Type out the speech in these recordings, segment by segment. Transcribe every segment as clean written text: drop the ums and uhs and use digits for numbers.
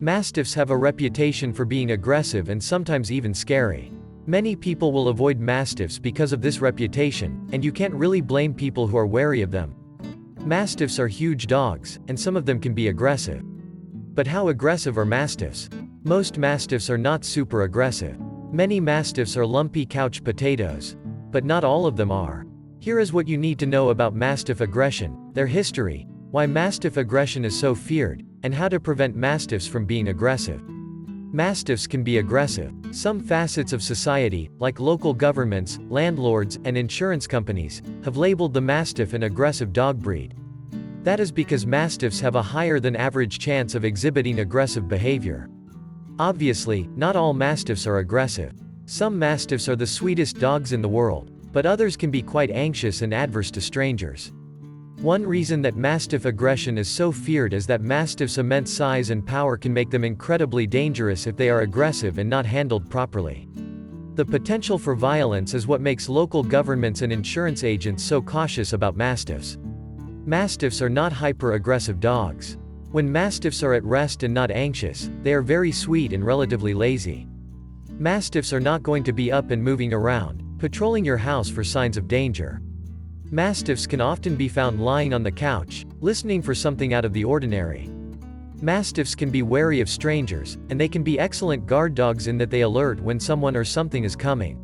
Mastiffs have a reputation for being aggressive and sometimes even scary. Many people will avoid mastiffs because of this reputation, and you can't really blame people who are wary of them. Mastiffs are huge dogs, and some of them can be aggressive. But how aggressive are mastiffs? Most mastiffs are not super aggressive. Many mastiffs are lumpy couch potatoes. But not all of them are. Here is what you need to know about mastiff aggression, their history, why mastiff aggression is so feared, and how to prevent mastiffs from being aggressive. Mastiffs can be aggressive. Some facets of society, like local governments, landlords, and insurance companies, have labeled the mastiff an aggressive dog breed. That is because mastiffs have a higher than average chance of exhibiting aggressive behavior. Obviously, not all mastiffs are aggressive. Some mastiffs are the sweetest dogs in the world, but others can be quite anxious and adverse to strangers. One reason that mastiff aggression is so feared is that mastiffs' immense size and power can make them incredibly dangerous if they are aggressive and not handled properly. The potential for violence is what makes local governments and insurance agents so cautious about mastiffs. Mastiffs are not hyper-aggressive dogs. When mastiffs are at rest and not anxious, they are very sweet and relatively lazy. Mastiffs are not going to be up and moving around, patrolling your house for signs of danger. Mastiffs can often be found lying on the couch, listening for something out of the ordinary. Mastiffs can be wary of strangers, and they can be excellent guard dogs in that they alert when someone or something is coming.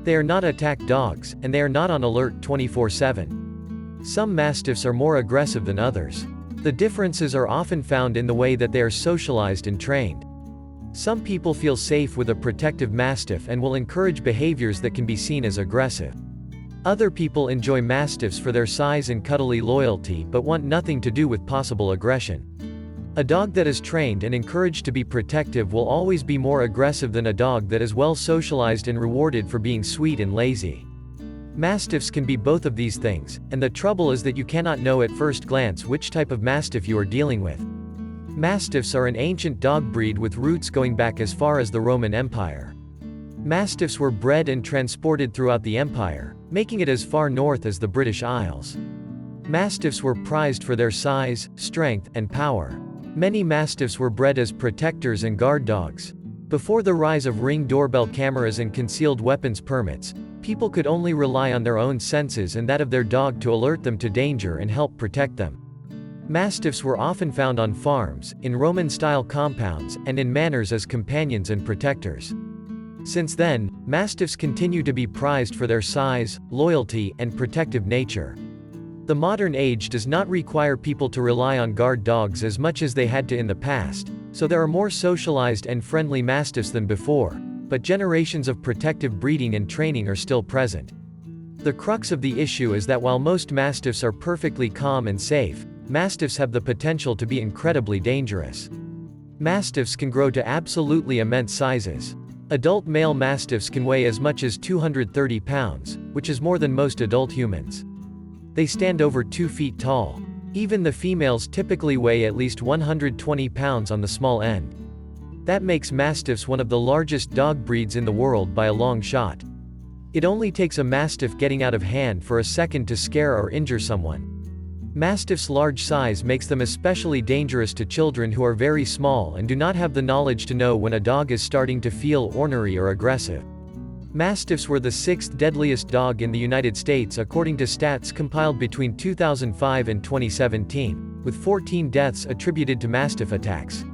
They are not attack dogs, and they are not on alert 24/7. Some mastiffs are more aggressive than others. The differences are often found in the way that they are socialized and trained. Some people feel safe with a protective mastiff and will encourage behaviors that can be seen as aggressive. Other people enjoy mastiffs for their size and cuddly loyalty but want nothing to do with possible aggression. A dog that is trained and encouraged to be protective will always be more aggressive than a dog that is well socialized and rewarded for being sweet and lazy. Mastiffs can be both of these things, and the trouble is that you cannot know at first glance which type of mastiff you are dealing with. Mastiffs are an ancient dog breed with roots going back as far as the Roman Empire. Mastiffs were bred and transported throughout the empire, making it as far north as the British Isles. Mastiffs were prized for their size, strength, and power. Many mastiffs were bred as protectors and guard dogs. Before the rise of Ring doorbell cameras and concealed weapons permits, people could only rely on their own senses and that of their dog to alert them to danger and help protect them. Mastiffs were often found on farms, in Roman-style compounds, and in manors as companions and protectors. Since then, mastiffs continue to be prized for their size, loyalty, and protective nature. The modern age does not require people to rely on guard dogs as much as they had to in the past, so there are more socialized and friendly mastiffs than before, but generations of protective breeding and training are still present. The crux of the issue is that while most mastiffs are perfectly calm and safe, mastiffs have the potential to be incredibly dangerous. Mastiffs can grow to absolutely immense sizes. Adult male mastiffs can weigh as much as 230 pounds, which is more than most adult humans. They stand over 2 feet tall. Even the females typically weigh at least 120 pounds on the small end. That makes mastiffs one of the largest dog breeds in the world by a long shot. It only takes a mastiff getting out of hand for a second to scare or injure someone. Mastiffs' large size makes them especially dangerous to children who are very small and do not have the knowledge to know when a dog is starting to feel ornery or aggressive. Mastiffs were the 6th deadliest dog in the United States according to stats compiled between 2005 and 2017, with 14 deaths attributed to mastiff attacks.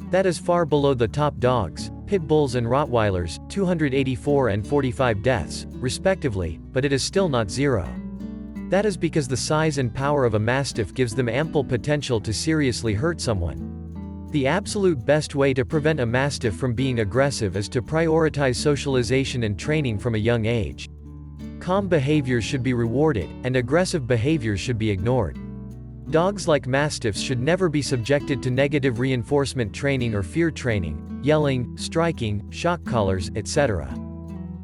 That is far below the top dogs, pit bulls and Rottweilers, 284 and 45 deaths, respectively, but it is still not zero. That is because the size and power of a mastiff gives them ample potential to seriously hurt someone. The absolute best way to prevent a mastiff from being aggressive is to prioritize socialization and training from a young age. Calm behaviors should be rewarded, and aggressive behaviors should be ignored. Dogs like mastiffs should never be subjected to negative reinforcement training or fear training, yelling, striking, shock collars, etc.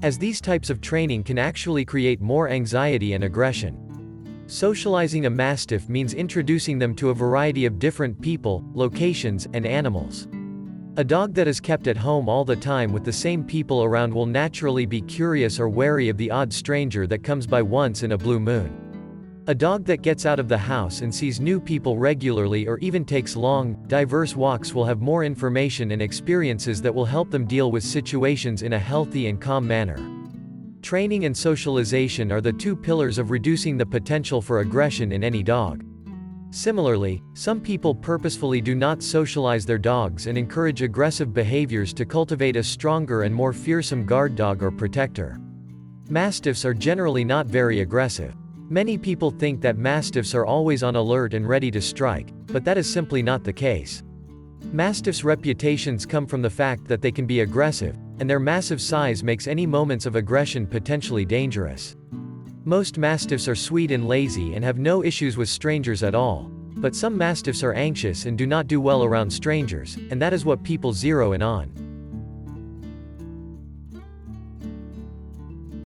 As these types of training can actually create more anxiety and aggression. Socializing a mastiff means introducing them to a variety of different people, locations, and animals. A dog that is kept at home all the time with the same people around will naturally be curious or wary of the odd stranger that comes by once in a blue moon. A dog that gets out of the house and sees new people regularly or even takes long, diverse walks will have more information and experiences that will help them deal with situations in a healthy and calm manner. Training and socialization are the two pillars of reducing the potential for aggression in any dog. Similarly, some people purposefully do not socialize their dogs and encourage aggressive behaviors to cultivate a stronger and more fearsome guard dog or protector. Mastiffs are generally not very aggressive. Many people think that Mastiffs are always on alert and ready to strike, but that is simply not the case. Mastiffs' reputations come from the fact that they can be aggressive, and their massive size makes any moments of aggression potentially dangerous. Most Mastiffs are sweet and lazy and have no issues with strangers at all, but some Mastiffs are anxious and do not do well around strangers, and that is what people zero in on.